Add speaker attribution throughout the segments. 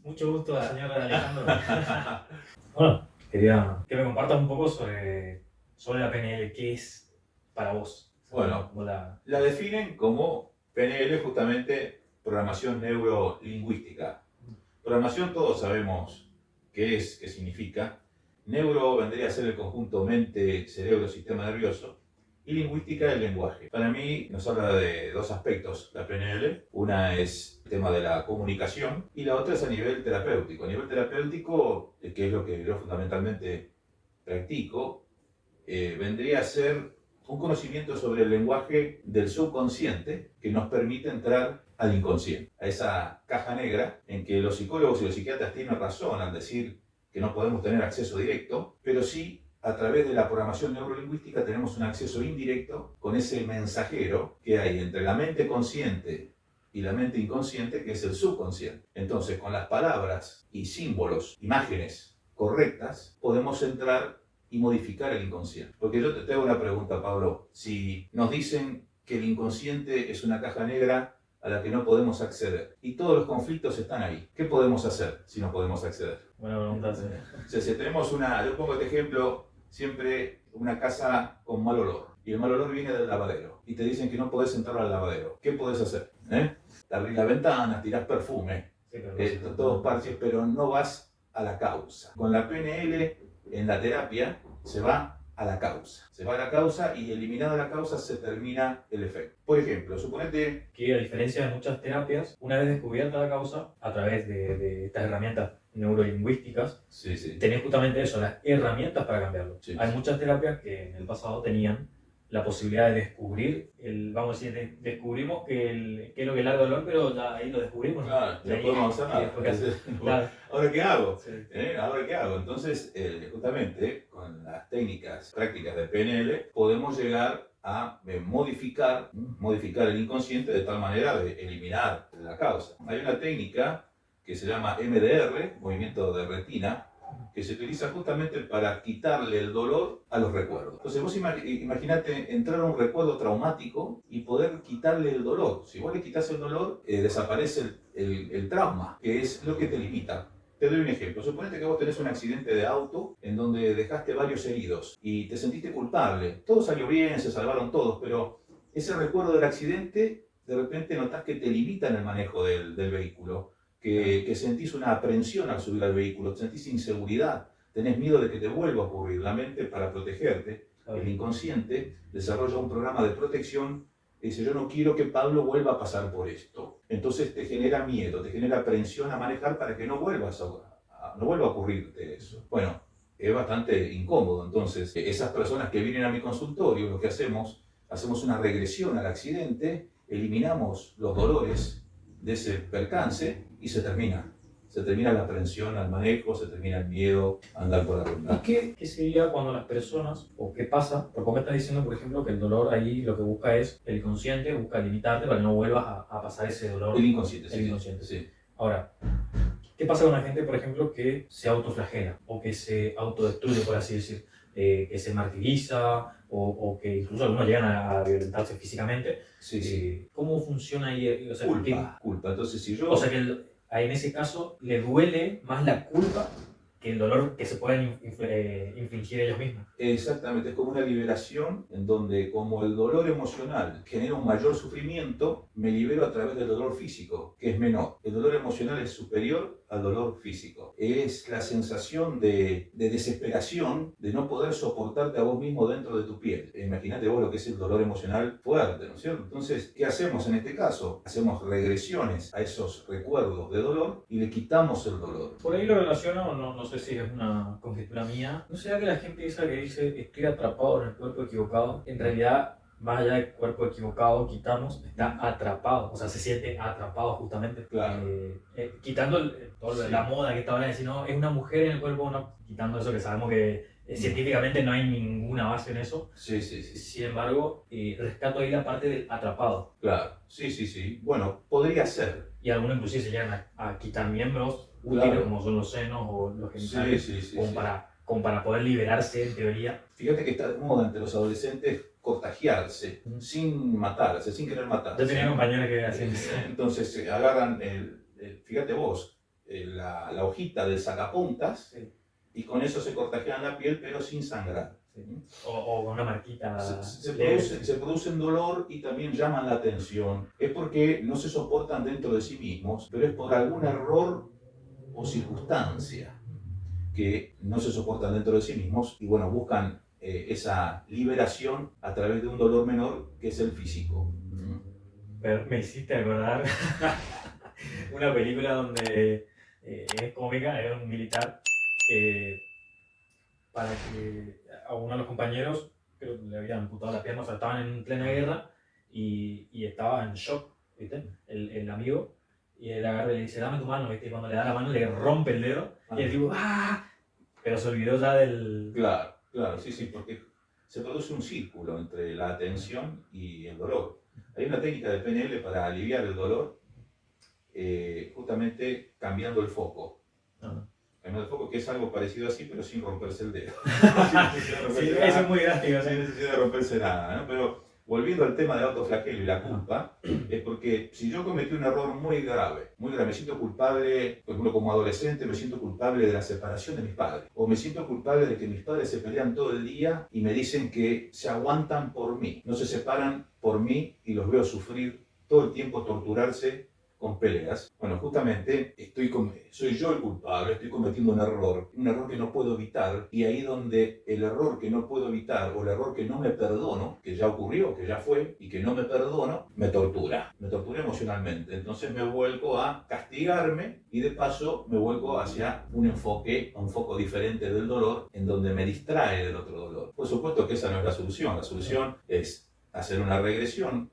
Speaker 1: Mucho gusto, señor Alejandro. Bueno, quería que me compartas un poco sobre la PNL. ¿Qué es para vos?
Speaker 2: Bueno,
Speaker 1: ¿Cómo la...
Speaker 2: la definen como PNL, justamente programación neurolingüística. Programación todos sabemos qué es, qué significa. Neuro vendría a ser el conjunto mente, cerebro, sistema nervioso. Y lingüística el lenguaje. Para mí nos habla de dos aspectos la PNL. Una es el tema de la comunicación y la otra es a nivel terapéutico. A nivel terapéutico, que es lo que yo fundamentalmente practico, vendría a ser un conocimiento sobre el lenguaje del subconsciente que nos permite entrar al inconsciente, a esa caja negra en que los psicólogos y los psiquiatras tienen razón al decir que no podemos tener acceso directo, pero sí a través de la programación neurolingüística tenemos un acceso indirecto con ese mensajero que hay entre la mente consciente y la mente inconsciente, que es el subconsciente. Entonces, con las palabras y símbolos, imágenes correctas, podemos entrar y modificar el inconsciente. Porque yo te hago una pregunta, Pablo. Si nos dicen que el inconsciente es una caja negra a la que no podemos acceder y todos los conflictos están ahí, ¿qué podemos hacer si no podemos acceder?
Speaker 1: Buena pregunta, sí.
Speaker 2: O sea, si tenemos yo pongo este ejemplo, siempre una casa con mal olor y el mal olor viene del lavadero y te dicen que no podés entrar al lavadero, ¿qué podés hacer? Abrís la ventana, tirás perfume,
Speaker 1: Sí, pero
Speaker 2: todos parches, pero no vas a la causa. Con la PNL en la terapia se va a la causa. Se va a la causa y eliminada la causa se termina el efecto. Por ejemplo, suponete
Speaker 1: que a diferencia de muchas terapias, una vez descubierta la causa, a través de estas herramientas neurolingüísticas,
Speaker 2: sí.
Speaker 1: tenés justamente eso, las herramientas para cambiarlo.
Speaker 2: Sí.
Speaker 1: Hay muchas terapias que en el pasado tenían la posibilidad de descubrir, vamos a decir, descubrimos qué es lo que es el dolor, pero ya ahí lo descubrimos.
Speaker 2: Claro, ya podemos hacer nada.
Speaker 1: Claro.
Speaker 2: ¿Ahora qué hago?
Speaker 1: Sí.
Speaker 2: ¿Ahora qué hago? Entonces, justamente con las técnicas prácticas de PNL podemos llegar a modificar el inconsciente de tal manera de eliminar la causa. Hay una técnica que se llama MDR, movimiento de retina, que se utiliza justamente para quitarle el dolor a los recuerdos. Entonces vos imaginate entrar a un recuerdo traumático y poder quitarle el dolor. Si vos le quitas el dolor, desaparece el trauma, que es lo que te limita. Te doy un ejemplo. Suponete que vos tenés un accidente de auto en donde dejaste varios heridos y te sentiste culpable. Todo salió bien, se salvaron todos, pero ese recuerdo del accidente, de repente notás que te limita en el manejo del vehículo. Que sentís una aprensión al subir al vehículo, sentís inseguridad, tenés miedo de que te vuelva a ocurrir. La mente, para protegerte, el inconsciente desarrolla un programa de protección y dice: yo no quiero que Pablo vuelva a pasar por esto. Entonces te genera miedo, te genera aprensión a manejar para que no vuelva a ocurrirte eso. Bueno, es bastante incómodo. Entonces, esas personas que vienen a mi consultorio, lo que hacemos una regresión al accidente, eliminamos los dolores de ese percance y se termina la aprensión al manejo, se termina el miedo a andar por la ruta.
Speaker 1: ¿Y qué sería cuando las personas, o qué pasa? Porque me estás diciendo, por ejemplo, que el dolor ahí lo que busca es el inconsciente, busca limitarte para que no vuelvas a pasar ese dolor.
Speaker 2: El inconsciente,
Speaker 1: el inconsciente.
Speaker 2: Sí.
Speaker 1: Ahora, ¿qué pasa con la gente, por ejemplo, que se autoflagela o que se autodestruye, por así decir? Que se martiriza o que incluso algunos llegan a violentarse físicamente.
Speaker 2: Sí.
Speaker 1: ¿Cómo funciona ahí? O sea,
Speaker 2: culpa. Entonces, si yo...
Speaker 1: O sea, que en ese caso le duele más la culpa que el dolor que se pueden infligir ellos mismos.
Speaker 2: Exactamente, es como una liberación en donde, como el dolor emocional genera un mayor sufrimiento, me libero a través del dolor físico, que es menor. El dolor emocional es superior al dolor físico. Es la sensación de desesperación, de no poder soportarte a vos mismo dentro de tu piel. Imagínate vos lo que es el dolor emocional fuerte, ¿no es cierto? Entonces, ¿qué hacemos en este caso? Hacemos regresiones a esos recuerdos de dolor y le quitamos el dolor.
Speaker 1: Por ahí lo relaciono, no sé si es una conjetura mía. ¿No será que la gente esa que dice estoy atrapado en el cuerpo equivocado? En realidad, más allá del cuerpo equivocado, quitamos, está atrapado. O sea, se siente atrapado justamente.
Speaker 2: Claro.
Speaker 1: Quitando la moda que está ahora de decir, no, es una mujer en el cuerpo, quitando eso que sabemos que científicamente no hay ninguna base en eso.
Speaker 2: Sí.
Speaker 1: Sin embargo, rescato ahí la parte del atrapado.
Speaker 2: Claro, sí. Bueno, podría ser.
Speaker 1: Y algunos inclusive se llegan a quitar miembros útiles, claro, como son los senos o los genitales, como para poder liberarse en teoría.
Speaker 2: Fíjate que está de moda entre los adolescentes contagiarse, sin querer matarse.
Speaker 1: Yo tenía compañeros que hacían eso.
Speaker 2: Entonces agarran fíjate vos, la hojita del sacapuntas
Speaker 1: Sí,
Speaker 2: y con eso se cortajean la piel, pero sin sangrar.
Speaker 1: sí. O con una marquita
Speaker 2: Se
Speaker 1: leve.
Speaker 2: se producen dolor y también llaman la atención. Es porque no se soportan dentro de sí mismos, pero es por algún error o circunstancia que no se soportan dentro de sí mismos y bueno, buscan esa liberación a través de un dolor menor que es el físico.
Speaker 1: Pero me hiciste acordar una película donde es cómica, es un militar que para que a uno de los compañeros creo que le habían amputado la pierna, o sea, estaban en plena guerra y estaba en shock, ¿viste? El amigo, y él agarra y le dice, dame tu mano, ¿viste? Y cuando le da la mano le rompe el dedo y el tipo, ¡ah! Pero se olvidó ya del...
Speaker 2: Claro, claro, sí, sí, porque se produce un círculo entre la atención y el dolor. Hay una técnica de PNL para aliviar el dolor, justamente cambiando el foco.
Speaker 1: No.
Speaker 2: Cambiando el foco, que es algo parecido así, pero sin romperse el dedo.
Speaker 1: Sí, eso es muy drástico,
Speaker 2: Sin
Speaker 1: ¿sí?
Speaker 2: necesidad de romperse nada, ¿no? Pero volviendo al tema del autoflagelo y la culpa, es porque si yo cometí un error muy grave, me siento culpable, por ejemplo, como adolescente, me siento culpable de la separación de mis padres, o me siento culpable de que mis padres se pelean todo el día y me dicen que se aguantan por mí, no se separan por mí y los veo sufrir todo el tiempo, torturarse con peleas. Bueno, justamente soy yo el culpable, estoy cometiendo un error que no puedo evitar, y ahí donde el error que no puedo evitar o el error que no me perdono, que ya ocurrió, que ya fue y que no me perdono, me tortura emocionalmente. Entonces me vuelco a castigarme y de paso me vuelco hacia un foco diferente del dolor, en donde me distrae del otro dolor. Por supuesto que esa no es la solución es hacer una regresión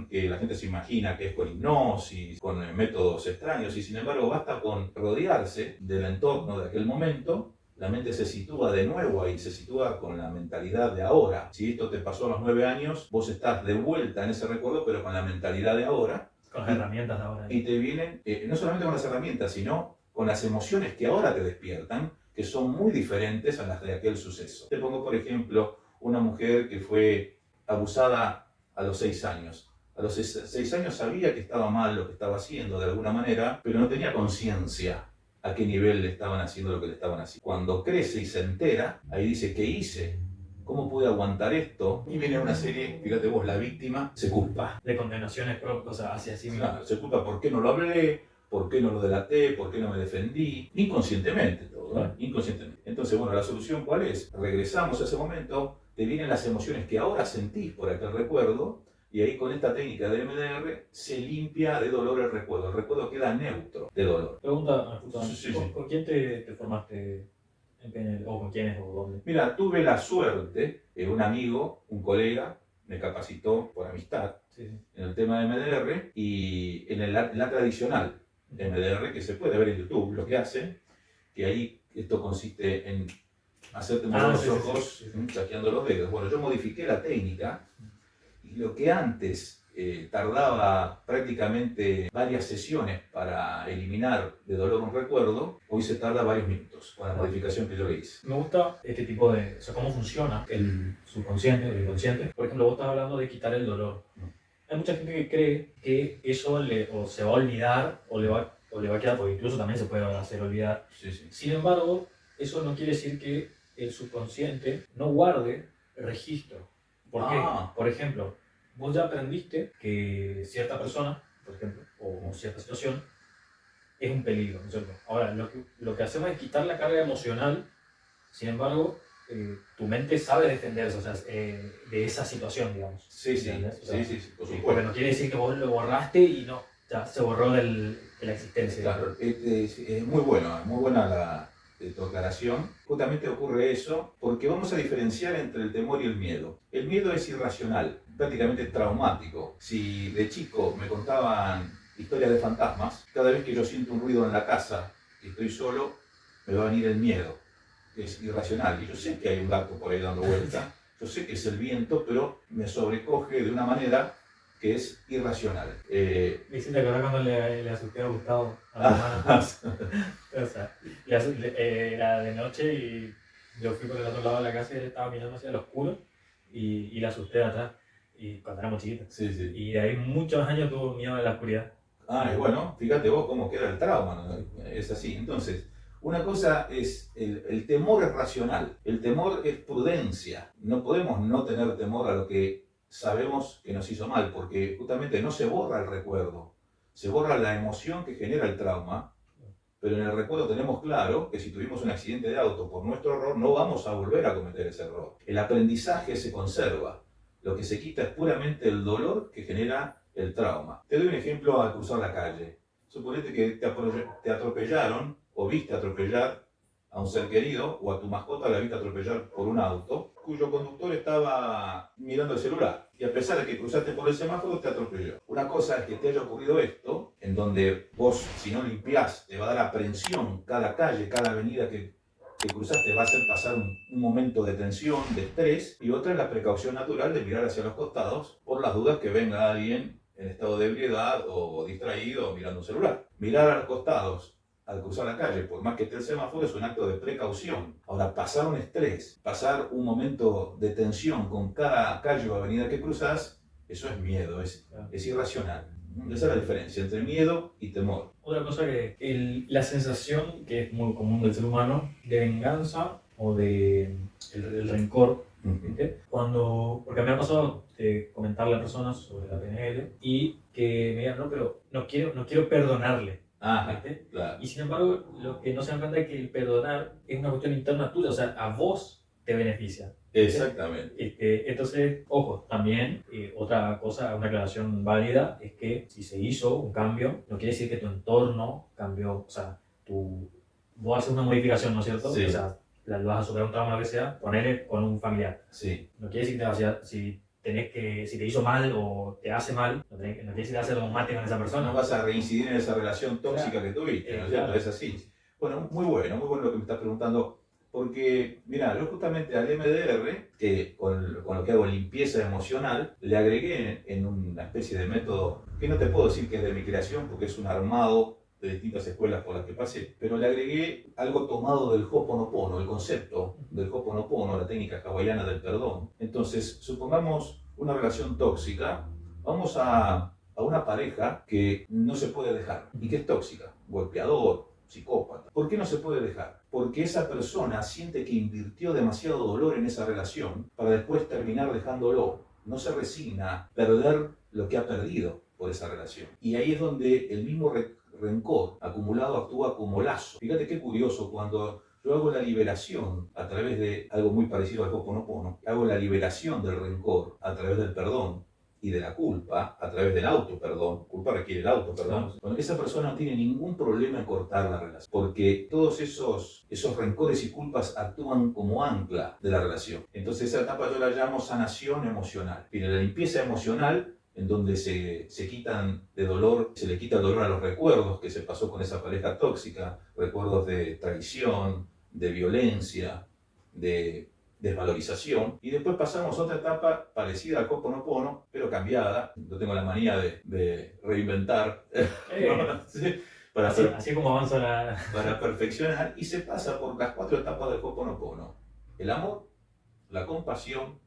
Speaker 2: que la gente se imagina que es con hipnosis, con métodos extraños, y sin embargo basta con rodearse del entorno de aquel momento, la mente se sitúa de nuevo ahí, se sitúa con la mentalidad de ahora. Si esto te pasó a los 9 años, vos estás de vuelta en ese recuerdo, pero con la mentalidad de ahora.
Speaker 1: Con las herramientas de ahora.
Speaker 2: Y te vienen, no solamente con las herramientas, sino con las emociones que ahora te despiertan, que son muy diferentes a las de aquel suceso. Te pongo, por ejemplo, una mujer que fue abusada a los 6 años. A los 6 años sabía que estaba mal lo que estaba haciendo de alguna manera, pero no tenía conciencia a qué nivel le estaban haciendo lo que le estaban haciendo. Cuando crece y se entera, ahí dice, ¿qué hice? ¿Cómo pude aguantar esto? Y viene una serie, fíjate vos, la víctima se culpa.
Speaker 1: De condenaciones propias, o sea, hacia sí mismo.
Speaker 2: Claro, se culpa por qué no lo hablé, por qué no lo delaté, por qué no me defendí. Inconscientemente todo, ¿eh? Inconscientemente. Entonces, bueno, ¿la solución cuál es? Regresamos a ese momento, te vienen las emociones que ahora sentís por aquel recuerdo, y ahí con esta técnica de MDR se limpia de dolor el recuerdo queda neutro de dolor.
Speaker 1: Pregunta,
Speaker 2: Sí,
Speaker 1: ¿con,
Speaker 2: sí.
Speaker 1: con quién te formaste en PNL? ¿O con quiénes o dónde?
Speaker 2: Mira, tuve la suerte, un amigo, un colega, me capacitó por amistad
Speaker 1: Sí, sí.
Speaker 2: en el tema de MDR y en la tradicional MDR, que se puede ver en YouTube, lo que hace, que ahí esto consiste en hacerte mover los ojos, chasqueando los dedos. Bueno, yo modifiqué la técnica y lo que antes tardaba prácticamente varias sesiones para eliminar de dolor un recuerdo, hoy se tarda varios minutos con la modificación que yo le hice.
Speaker 1: Me gusta este tipo de, o sea, cómo funciona el subconsciente o el inconsciente. Por ejemplo, vos estás hablando de quitar el dolor. Hay mucha gente que cree que eso o se va a olvidar o le va a quedar, porque incluso también se puede hacer olvidar.
Speaker 2: Sí, sí.
Speaker 1: Sin embargo, eso no quiere decir que el subconsciente no guarde registro. ¿Por qué? Por ejemplo, vos ya aprendiste que cierta persona, por ejemplo, o cierta situación, es un peligro, ¿no es cierto? Ahora, lo que hacemos es quitar la carga emocional, sin embargo, tu mente sabe defenderse, o sea, de esa situación, digamos.
Speaker 2: Sí, sí,
Speaker 1: ¿Entendés? O sea,
Speaker 2: sí, por
Speaker 1: porque
Speaker 2: supuesto.
Speaker 1: no quiere decir que vos lo borraste y no, ya se borró de la existencia.
Speaker 2: Claro, es muy buena tu aclaración. Justamente ocurre eso porque vamos a diferenciar entre el temor y el miedo. El miedo es irracional, prácticamente traumático. Si de chico me contaban historias de fantasmas, cada vez que yo siento un ruido en la casa y estoy solo, me va a venir el miedo, que es irracional. Y yo sé que hay un gato por ahí dando vuelta, yo sé que es el viento, pero me sobrecoge de una manera que es irracional.
Speaker 1: Me hiciste acordar cuando le asusté a Gustavo, a mi hermana. O sea, era de noche y yo fui por el otro lado de la casa y él estaba mirando hacia el oscuro y le asusté de atrás, y cuando éramos chiquitos.
Speaker 2: Sí, sí.
Speaker 1: Y de ahí muchos años tuvo miedo a la oscuridad.
Speaker 2: Ah, y bueno, fíjate vos cómo queda el trauma, ¿no? Es así. Entonces, una cosa es, el temor es racional, el temor es prudencia. No podemos no tener temor a lo que sabemos que nos hizo mal, porque justamente no se borra el recuerdo, se borra la emoción que genera el trauma, pero en el recuerdo tenemos claro que si tuvimos un accidente de auto por nuestro error, no vamos a volver a cometer ese error. El aprendizaje se conserva, lo que se quita es puramente el dolor que genera el trauma. Te doy un ejemplo al cruzar la calle. Suponete que te atropellaron o viste atropellar a un ser querido o a tu mascota la viste atropellar por un auto cuyo conductor estaba mirando el celular y a pesar de que cruzaste por el semáforo te atropelló. Una cosa es que te haya ocurrido esto, en donde vos si no limpiás te va a dar aprensión cada calle, cada avenida que cruzaste va a hacer pasar un momento de tensión, de estrés, y otra es la precaución natural de mirar hacia los costados por las dudas que venga alguien en estado de ebriedad o distraído o mirando un celular. Mirar a los costados al cruzar la calle, por más que esté el semáforo, es un acto de precaución. Ahora, pasar un estrés, pasar un momento de tensión con cada calle o avenida que cruzas, eso es miedo, es irracional. Esa es la diferencia entre miedo y temor.
Speaker 1: Otra cosa que la sensación que es muy común del ser humano de venganza o de el rencor, ¿viste? Porque me ha pasado de comentarle a personas sobre la PNL y que me digan, no, pero no quiero perdonarle.
Speaker 2: Ah,
Speaker 1: ¿Viste?
Speaker 2: claro.
Speaker 1: Y sin embargo, lo que no se dan cuenta es que el perdonar es una cuestión interna tuya, o sea, a vos te beneficia.
Speaker 2: Exactamente.
Speaker 1: Entonces, ojo, también otra cosa, una aclaración válida es que si se hizo un cambio, no quiere decir que tu entorno cambió, o sea, vos haces una modificación, ¿no es cierto?
Speaker 2: Sí.
Speaker 1: O sea, vas a superar un trauma, lo que sea, ponele con un familiar.
Speaker 2: Sí.
Speaker 1: No quiere decir que si te hizo mal o te hace mal, no quiere decir que vas a hacer un mate con esa persona.
Speaker 2: No vas a reincidir en esa relación tóxica que tuviste, ¿no es cierto? Es así. Bueno, muy bueno lo que me estás preguntando. Porque, mira, yo justamente al MDR, que con lo que hago limpieza emocional, le agregué en una especie de método que no te puedo decir que es de mi creación, porque es un armado de distintas escuelas por las que pasé, pero le agregué algo tomado del Ho'oponopono, el concepto del Ho'oponopono, la técnica hawaiana del perdón. Entonces, supongamos una relación tóxica, vamos a una pareja que no se puede dejar y que es tóxica, golpeador, psicópata. ¿Por qué no se puede dejar? Porque esa persona siente que invirtió demasiado dolor en esa relación para después terminar dejándolo. No se resigna a perder lo que ha perdido por esa relación. Y ahí es donde el mismo rencor acumulado actúa como lazo. Fíjate qué curioso, cuando yo hago la liberación a través de algo muy parecido al Ho'oponopono, hago la liberación del rencor a través del perdón y de la culpa a través del auto-perdón. Culpa requiere el auto-perdón. Bueno, esa persona no tiene ningún problema en cortar la relación, porque todos esos rencores y culpas actúan como ancla de la relación. Entonces esa etapa yo la llamo sanación emocional. Tiene la limpieza emocional, en donde se quitan de dolor, se le quita el dolor a los recuerdos que se pasó con esa pareja tóxica, recuerdos de traición, de violencia, de desvalorización, y después pasamos a otra etapa parecida al Ho'oponopono, pero cambiada. Yo tengo la manía de reinventar, ¿sí?
Speaker 1: Así como avanza
Speaker 2: para perfeccionar, y se pasa por las 4 etapas del Ho'oponopono: el amor, la compasión,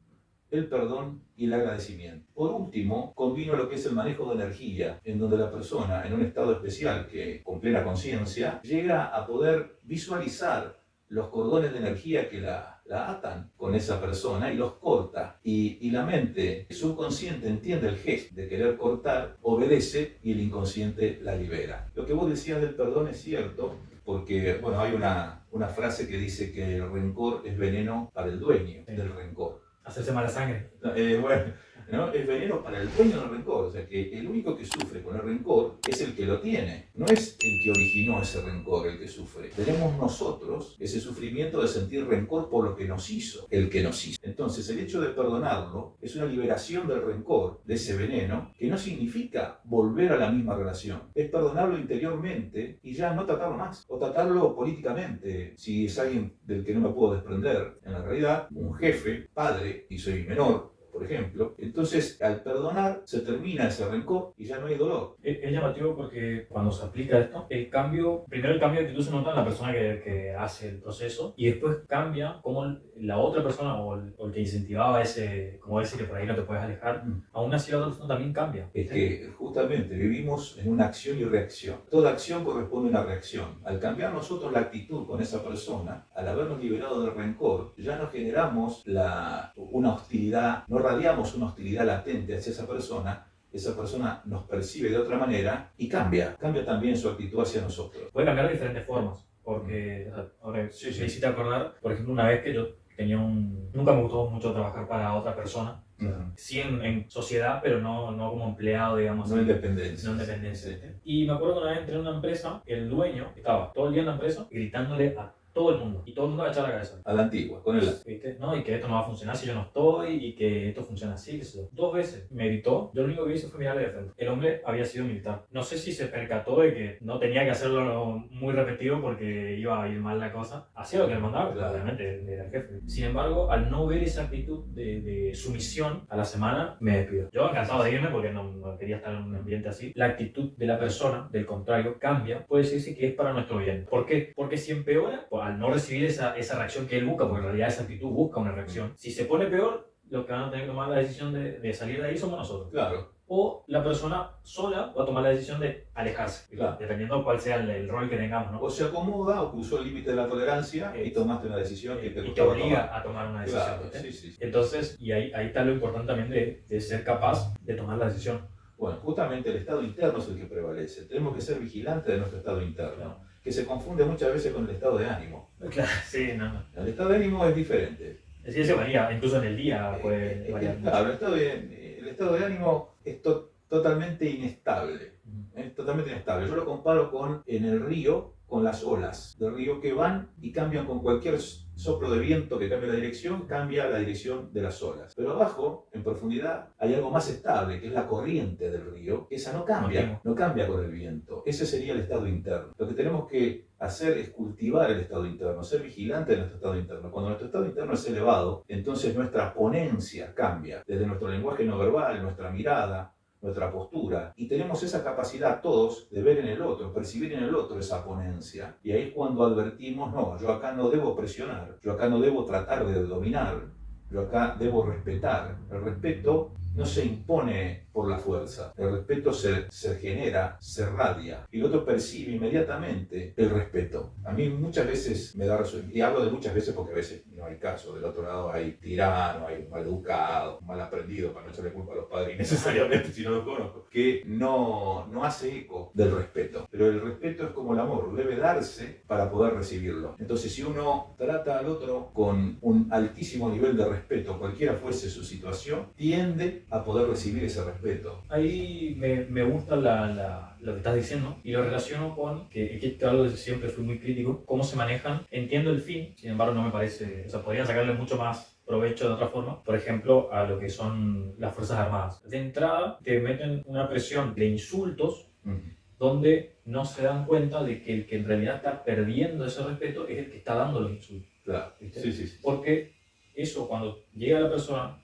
Speaker 2: el perdón y el agradecimiento. Por último, combino lo que es el manejo de energía, en donde la persona, en un estado especial que con plena conciencia, llega a poder visualizar los cordones de energía que la atan con esa persona y los corta. Y la mente subconsciente entiende el gesto de querer cortar, obedece y el inconsciente la libera. Lo que vos decías del perdón es cierto, porque bueno, hay una frase que dice que el rencor es veneno para el dueño del rencor.
Speaker 1: Hacerse mala sangre.
Speaker 2: Bueno, ¿no? Es veneno para el dueño del rencor. O sea que el único que sufre con el rencor es el que lo tiene. No es el que originó ese rencor el que sufre. Tenemos nosotros ese sufrimiento de sentir rencor por lo que nos hizo el que nos hizo. Entonces el hecho de perdonarlo es una liberación del rencor, de ese veneno, que no significa volver a la misma relación. Es perdonarlo interiormente y ya no tratarlo más. O tratarlo políticamente. Si es alguien del que no me puedo desprender, en la realidad, un jefe, padre, y soy menor, por ejemplo. Entonces, al perdonar, se termina ese rencor y ya no hay dolor.
Speaker 1: Es llamativo porque cuando se aplica esto, primero el cambio de actitud se nota en la persona que hace el proceso y después cambia cómo la otra persona o el que incentivaba como decir que por ahí no te puedes alejar, aún así la otra persona también cambia.
Speaker 2: Es que justamente vivimos en una acción y reacción. Toda acción corresponde a una reacción. Al cambiar nosotros la actitud con esa persona, al habernos liberado del rencor, ya no generamos una hostilidad, no radiamos una hostilidad latente hacia esa persona nos percibe de otra manera y cambia también su actitud hacia nosotros.
Speaker 1: Puede cambiar de diferentes formas, porque ahora me hiciste acordar, por ejemplo, una vez que yo nunca me gustó mucho trabajar para otra persona. Sí en sociedad, pero no como empleado, digamos.
Speaker 2: No independencia.
Speaker 1: No independencia. Sí. Y me acuerdo que una vez entré en una empresa, el dueño estaba todo el día en la empresa gritándole a todo el mundo. Y todo el mundo agachaba la cabeza.
Speaker 2: A la antigua, con el...
Speaker 1: ¿Viste? No, y que esto no va a funcionar si yo no estoy, y que esto funciona así, que eso. 2 veces me gritó, yo lo único que hice fue mirarle de frente. El hombre había sido militar. No sé si se percató de que no tenía que hacerlo muy repetido porque iba a ir mal la cosa. Hacía lo que le mandaba, claro. Obviamente era el jefe. Sin embargo, al no ver esa actitud de sumisión, a la semana me despido. Yo encantado de irme porque no quería estar en un ambiente así. La actitud de la persona, del contrario, cambia. Puede decirse que es para nuestro bien. ¿Por qué? Porque si empeora, pues, al no recibir esa reacción que él busca, porque en realidad esa actitud busca una reacción, si se pone peor, los que van a tener que tomar la decisión de salir de ahí somos nosotros.
Speaker 2: Claro.
Speaker 1: O la persona sola va a tomar la decisión de alejarse, claro, dependiendo de cuál sea el rol que tengamos, ¿no?
Speaker 2: O se acomoda o cruzó el límite de la tolerancia y tomaste una decisión que
Speaker 1: te obliga a tomar una decisión.
Speaker 2: Claro, sí.
Speaker 1: Entonces, y ahí está lo importante también de ser capaz de tomar la decisión.
Speaker 2: Bueno, justamente el estado interno es el que prevalece. Tenemos que ser vigilantes de nuestro estado interno. Claro. Que se confunde muchas veces con el estado de ánimo.
Speaker 1: Claro, sí, no.
Speaker 2: El estado de ánimo es diferente.
Speaker 1: Es decir, se varía, incluso en el día puede variar.
Speaker 2: Claro, el estado de ánimo es totalmente inestable. Es totalmente inestable. Yo lo comparo en el río, con las olas del río que van y cambian con cualquier soplo de viento que cambie la dirección, cambia la dirección de las olas. Pero abajo, en profundidad, hay algo más estable, que es la corriente del río. Esa no cambia con el viento. Ese sería el estado interno. Lo que tenemos que hacer es cultivar el estado interno, ser vigilante de nuestro estado interno. Cuando nuestro estado interno es elevado, entonces nuestra ponencia cambia, desde nuestro lenguaje no verbal, nuestra mirada, nuestra postura, y tenemos esa capacidad todos de ver en el otro, percibir en el otro esa ponencia, y ahí es cuando advertimos, no, yo acá no debo presionar, yo acá no debo tratar de dominar, yo acá debo respetar. El respeto no se impone por la fuerza, el respeto se genera, se radia, y el otro percibe inmediatamente el respeto. A mí muchas veces me da resultado, y hablo de muchas veces porque a veces no hay caso, del otro lado hay tirano, hay mal educado, mal aprendido, para no echarle culpa a los padres necesariamente si no los conozco, que no hace eco del respeto. Pero el respeto es como el amor, debe darse para poder recibirlo. Entonces, si uno trata al otro con un altísimo nivel de respeto, cualquiera fuese su situación, tiende a poder recibir ese respeto.
Speaker 1: Ahí me gusta lo que estás diciendo y lo relaciono con que algo que siempre fui muy crítico, cómo se manejan. Entiendo el fin, sin embargo no me parece, o sea, podrían sacarle mucho más provecho de otra forma, por ejemplo, a lo que son las Fuerzas Armadas. De entrada te meten una presión de insultos donde no se dan cuenta de que el que en realidad está perdiendo ese respeto es el que está dando los insultos.
Speaker 2: Claro, sí.
Speaker 1: Porque eso cuando llega a la persona,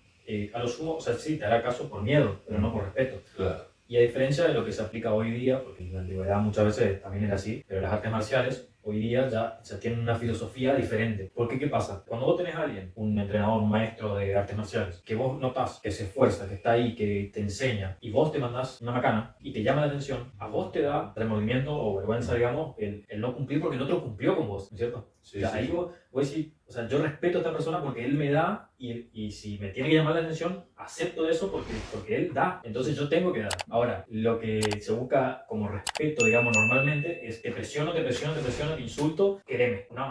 Speaker 1: a lo sumo, o sea, sí, te hará caso por miedo, pero no por respeto.
Speaker 2: Claro.
Speaker 1: Y a diferencia de lo que se aplica hoy día, porque en la antigüedad muchas veces también era así, pero las artes marciales hoy día ya tienen una filosofía diferente. Porque, ¿qué pasa? Cuando vos tenés a alguien, un entrenador, un maestro de artes marciales, que vos notás que se esfuerza, que está ahí, que te enseña, y vos te mandás una macana y te llama la atención, a vos te da remordimiento o vergüenza, digamos, el no cumplir porque el otro cumplió con vos, ¿no es cierto?
Speaker 2: Sí,
Speaker 1: o sea, ahí vos decís, o sea, yo respeto a esta persona porque él me da y si me tiene que llamar la atención, acepto eso porque él da, entonces yo tengo que dar. Ahora, lo que se busca como respeto, digamos, normalmente es te presiono, te insulto, quereme, ¿no?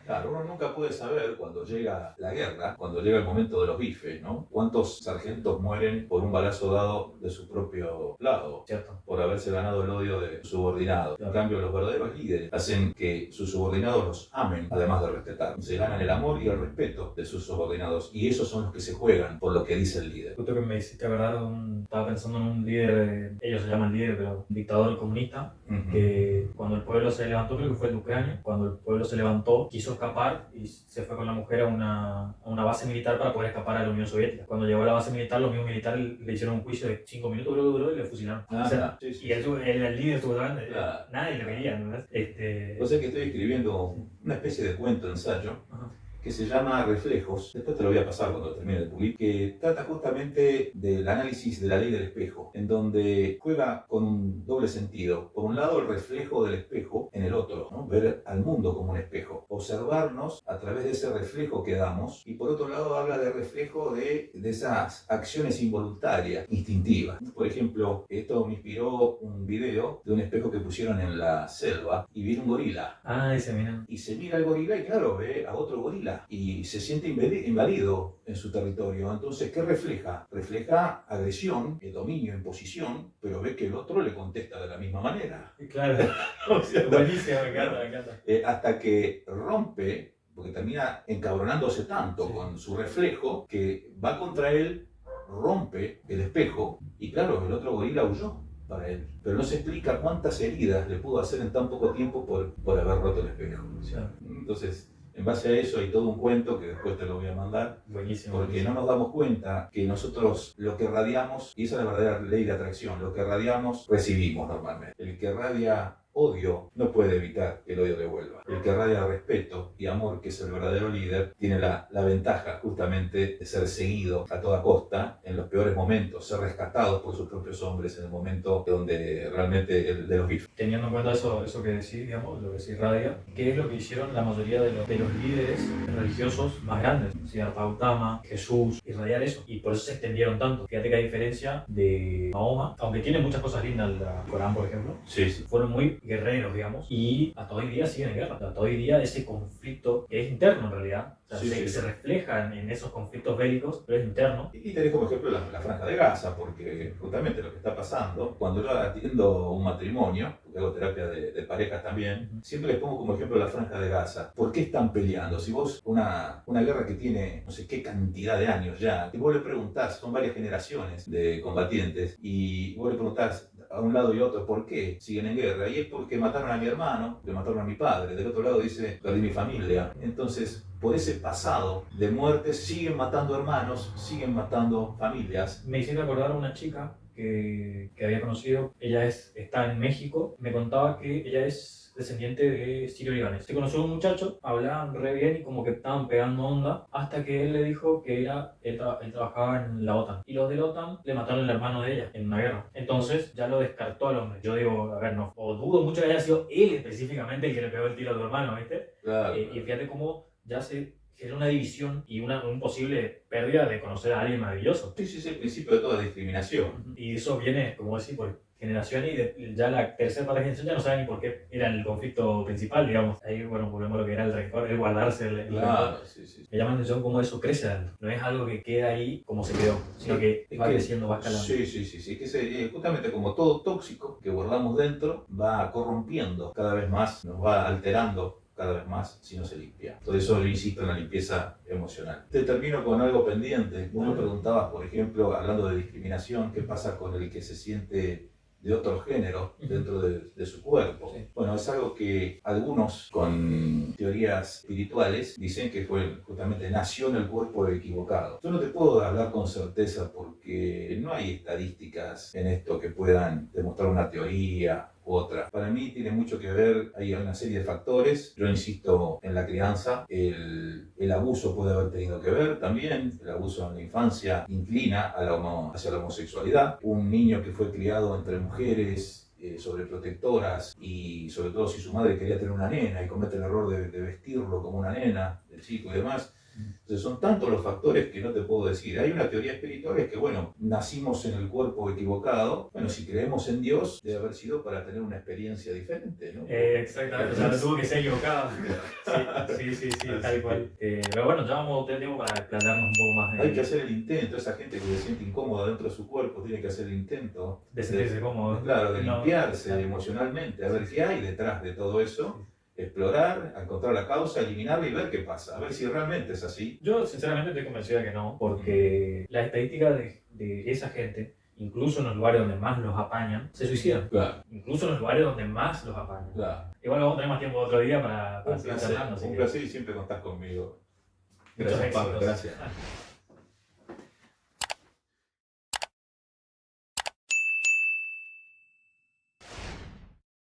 Speaker 2: Claro, uno nunca puede saber cuando llega la guerra, cuando llega el momento de los bifes, ¿no? ¿Cuántos sargentos mueren por un balazo dado de su propio lado?
Speaker 1: Cierto.
Speaker 2: Por haberse ganado el odio de su subordinado. Claro. En cambio, los verdaderos líderes hacen que sus subordinados los amen, además de respetar. Se ganan el amor y el respeto de sus subordinados, y esos son los que se juegan por lo que dice el líder.
Speaker 1: Justo que me hiciste verdad, estaba pensando en un líder, ellos se llaman líder, pero un dictador comunista, que cuando el pueblo se levantó, creo que fue el Ucrania. Cuando el pueblo se levantó, quiso escapar y se fue con la mujer a una base militar para poder escapar a la Unión Soviética. Cuando llegó a la base militar, los mismos militares le hicieron un juicio de 5 minutos, creo que duró, y le fusilaron. O sea,
Speaker 2: Sí, sí,
Speaker 1: y él,
Speaker 2: sí.
Speaker 1: él era el líder, supuestamente,
Speaker 2: Claro.
Speaker 1: nadie lo quería, ¿no?
Speaker 2: O sea que estoy escribiendo una especie de cuento, ensayo,
Speaker 1: Ajá.
Speaker 2: que se llama Reflejos, después te lo voy a pasar cuando termine de pulir, que trata justamente del análisis de la ley del espejo, en donde juega con un doble sentido. Por un lado, el reflejo del espejo en el otro, ¿no? Ver al mundo como un espejo, observarnos a través de ese reflejo que damos, y por otro lado habla de reflejo de esas acciones involuntarias, instintivas. Por ejemplo, esto me inspiró un video de un espejo que pusieron en la selva y vi un gorila.
Speaker 1: Ah, ese, mira.
Speaker 2: Y se mira al gorila y claro, ve a otro gorila y se siente invadido en su territorio. Entonces, ¿qué refleja? Refleja agresión, dominio, imposición, pero ve que el otro le contesta de la misma manera.
Speaker 1: Claro.
Speaker 2: O sea,
Speaker 1: Buenísimo, me encanta, me encanta.
Speaker 2: hasta que rompe, porque termina encabronándose tanto con su reflejo que va contra él, rompe el espejo y claro, el otro gorila huyó para él. Pero no se explica cuántas heridas le pudo hacer en tan poco tiempo por haber roto el espejo.
Speaker 1: Sí.
Speaker 2: Entonces, en base a eso hay todo un cuento que después te lo voy a mandar.
Speaker 1: Buenísimo.
Speaker 2: Porque
Speaker 1: buenísimo.
Speaker 2: no nos damos cuenta que nosotros lo que radiamos, y esa es la verdadera ley de atracción, lo que radiamos recibimos normalmente. El que radia odio no puede evitar que el odio devuelva. El que radia respeto y amor, que es el verdadero líder, tiene la ventaja justamente de ser seguido a toda costa en los peores momentos, ser rescatados por sus propios hombres en el momento donde realmente el de los bifes.
Speaker 1: Teniendo en cuenta eso que decís, digamos, lo que se irradia, ¿qué es lo que hicieron la mayoría de los líderes religiosos más grandes? Siddhartha Gautama, Jesús, irradiar eso. Y por eso se extendieron tanto. Fíjate que a diferencia de Mahoma, aunque tiene muchas cosas lindas el Corán, por ejemplo,
Speaker 2: Sí, sí.
Speaker 1: fueron muy guerreros, digamos, y hasta hoy día siguen en guerra. Hasta hoy día ese conflicto, que es interno en realidad, o sea,
Speaker 2: Sí, sí.
Speaker 1: se refleja en esos conflictos bélicos, pero es interno.
Speaker 2: Y tenés como ejemplo la Franja de Gaza, porque justamente lo que está pasando, cuando yo atiendo un matrimonio, porque hago terapia de parejas también, siempre les pongo como ejemplo la Franja de Gaza. ¿Por qué están peleando? Si vos, una guerra que tiene no sé qué cantidad de años ya, y vos le preguntás, son varias generaciones de combatientes, y vos le preguntás a un lado y otro por qué siguen en guerra, y es porque mataron a mi hermano, le mataron a mi padre, del otro lado dice, perdí mi familia. Entonces, por ese pasado de muerte siguen matando hermanos, siguen matando familias.
Speaker 1: Me hiciste acordar a una chica que había conocido, ella está en México, me contaba que ella es descendiente de sirio-libanés. Se conoció a un muchacho, hablaban re bien y como que estaban pegando onda, hasta que él le dijo que él trabajaba en la OTAN. Y los de la OTAN le mataron al hermano de ella en una guerra. Entonces ya lo descartó al hombre. Yo digo, a ver, no, o dudo mucho que haya sido él específicamente el que le pegó el tiro a tu hermano, ¿viste?
Speaker 2: Claro.
Speaker 1: Y fíjate cómo ya se genera una división y un posible pérdida de conocer a alguien maravilloso.
Speaker 2: Sí, sí, es el principio de toda discriminación.
Speaker 1: Y eso viene, como decir, por generación y ya la tercera parte de la generación ya no sabe ni por qué era el conflicto principal, digamos. Ahí, bueno, volvemos a lo que era el rencor, el guardarse el
Speaker 2: Claro,
Speaker 1: rencor.
Speaker 2: sí, sí.
Speaker 1: Me llama la atención cómo eso crece adentro. No es algo que queda ahí como se quedó, sino que va creciendo, va escalando.
Speaker 2: Sí, sí, sí, sí. Que justamente como todo tóxico que guardamos dentro va corrompiendo cada vez más, nos va alterando cada vez más si no se limpia. Por eso yo insisto en la limpieza emocional. Te termino con algo pendiente. Vos me preguntabas, por ejemplo, hablando de discriminación, qué pasa con el que se siente de otro género dentro de su cuerpo.
Speaker 1: Sí.
Speaker 2: Bueno, es algo que algunos con teorías espirituales dicen que fue justamente nació en el cuerpo equivocado. Yo no te puedo hablar con certeza porque no hay estadísticas en esto que puedan demostrar una teoría u otra. Para mí tiene mucho que ver, hay una serie de factores. Yo insisto en la crianza, el abuso puede haber tenido que ver también, el abuso en la infancia inclina hacia la homosexualidad. Un niño que fue criado entre mujeres sobreprotectoras y sobre todo si su madre quería tener una nena y comete el error de vestirlo como una nena, el chico y demás. Entonces son tantos los factores que no te puedo decir. Hay una teoría espiritual es que, bueno, nacimos en el cuerpo equivocado. Bueno, si creemos en Dios, debe haber sido para tener una experiencia diferente, ¿no?
Speaker 1: Exactamente, o sea, no tuvo que ser equivocado. Sí, tal cual. Pero bueno, ya vamos a tener tiempo para explayarnos un poco más.
Speaker 2: Hay que hacer el intento. Esa gente que se siente incómoda dentro de su cuerpo tiene que hacer el intento.
Speaker 1: De sentirse cómodo.
Speaker 2: Claro, de
Speaker 1: No,
Speaker 2: limpiarse
Speaker 1: claro.
Speaker 2: emocionalmente, a ver qué hay detrás de todo eso. Explorar, encontrar la causa, eliminarla y ver qué pasa, a ver si realmente es así.
Speaker 1: Yo sinceramente estoy convencido de que no, porque las estadísticas de esa gente incluso en los lugares donde más los apañan, se suicidan.
Speaker 2: Claro,
Speaker 1: Incluso en los lugares donde más los apañan.
Speaker 2: claro.
Speaker 1: Igual vamos a tener más tiempo otro día para
Speaker 2: Un
Speaker 1: seguir
Speaker 2: placer,
Speaker 1: charlando. así
Speaker 2: un
Speaker 1: que
Speaker 2: placer y siempre contás conmigo.
Speaker 1: muchos
Speaker 2: Gracias, Pablo,
Speaker 1: éxitos.
Speaker 2: gracias.